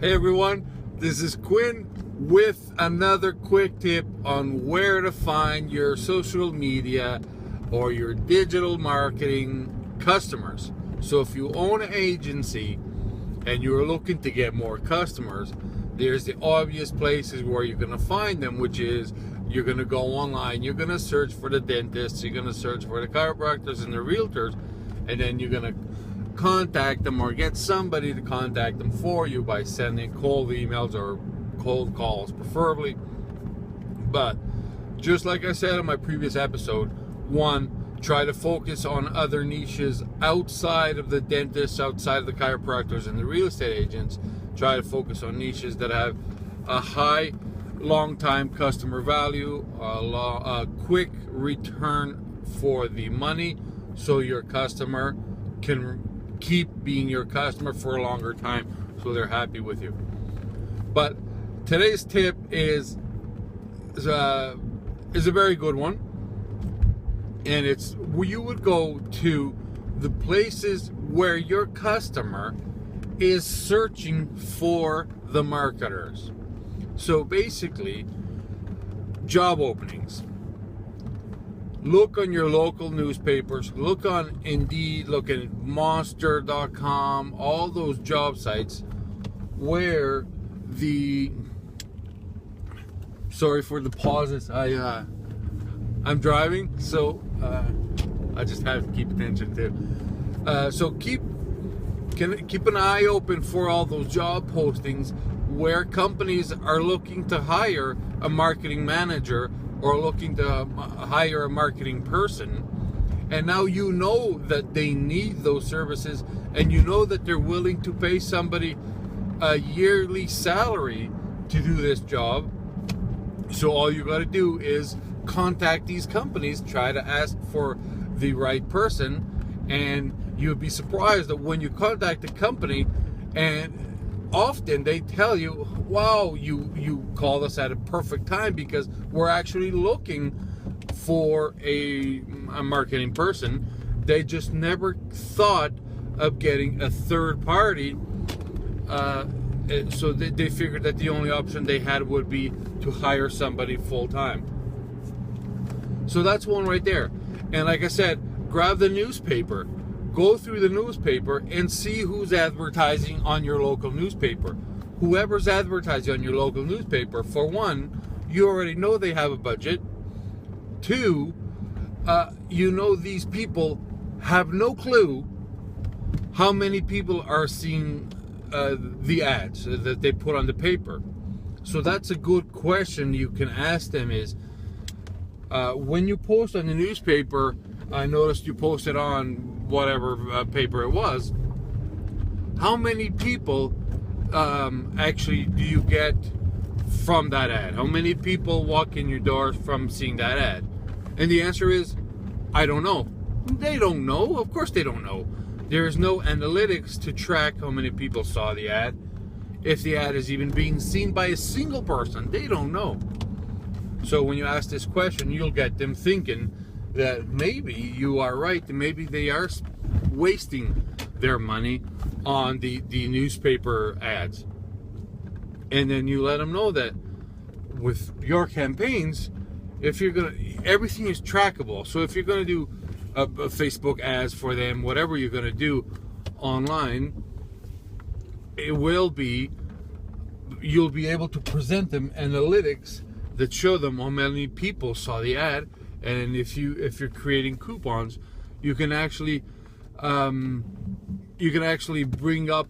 Hey everyone, this is Quinn with another quick tip on where to find your social media or your digital marketing customers. So if you own an agency and you're looking to get more customers, there's the obvious places where you're going to find them, which is you're going to go online, you're going to search for the dentists, you're going to search for the chiropractors and the realtors, and then you're going to contact them or get somebody to contact them for you by sending cold emails or cold calls preferably. But just like I said in my previous episode, one, try to focus on other niches outside of the dentists, outside of the chiropractors and the real estate agents. Try to focus on niches that have a high long-time customer value, a quick return for the money, so your customer can keep being your customer for a longer time, so they're happy with you. But today's tip is a very good one, and it's where you would go to the places where your customer is searching for the marketers. So basically, job openings. Look on your local newspapers, look on Indeed, look at Monster.com, all those job sites where sorry for the pauses, I'm driving, so I just have to keep attention to. So keep an eye open for all those job postings where companies are looking to hire a marketing manager or looking to hire a marketing person, and now you know that they need those services, and you know that they're willing to pay somebody a yearly salary to do this job. So all you got to do is contact these companies, try to ask for the right person, and you'll be surprised that when you contact the company, and often they tell you, wow, you called us at a perfect time because we're actually looking for a marketing person. They just never thought of getting a third party, so they figured that the only option they had would be to hire somebody full-time. So that's one right there. And like I said, grab the newspaper. Go through the newspaper and see who's advertising on your local newspaper. Whoever's advertising on your local newspaper, for one, you already know they have a budget. Two, you know these people have no clue how many people are seeing the ads that they put on the paper. So that's a good question you can ask them is, when you post on the newspaper, I noticed you posted on whatever paper it was, how many people actually do you get from that ad? How many people walk in your door from seeing that ad? And the answer is, I don't know. They don't know. Of course they don't know. There's no analytics to track how many people saw the ad. If the ad is even being seen by a single person, they don't know. So when you ask this question, you'll get them thinking that maybe you are right, maybe they are wasting their money on the newspaper ads. And then you let them know that with your campaigns, if you're gonna, everything is trackable. So if you're gonna do a Facebook ads for them, whatever you're gonna do online, you'll be able to present them analytics that show them how many people saw the ad. And if you're creating coupons, you can actually bring up,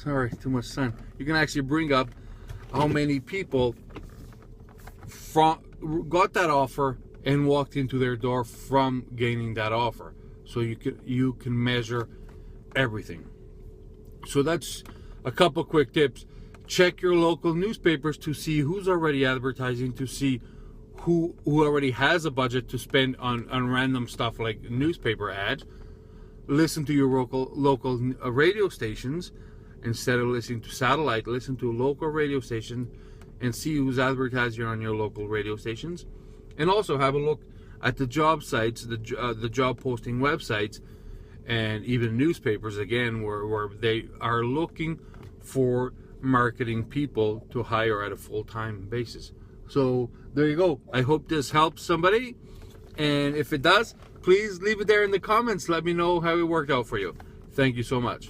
sorry, too much sun. You can actually bring up how many people got that offer and walked into their door from gaining that offer. So you can measure everything. So that's a couple quick tips. Check your local newspapers to see who's already advertising, to see who already has a budget to spend on random stuff like newspaper ads. Listen to your local radio stations instead of listening to satellite. Listen to local radio stations and see who's advertising on your local radio stations. And also have a look at the job sites, the job posting websites, and even newspapers again, where they are looking for marketing people to hire at a full-time basis. So there you go. I hope this helps somebody, and if it does, please leave it there in the comments. Let me know how it worked out for you. Thank you so much.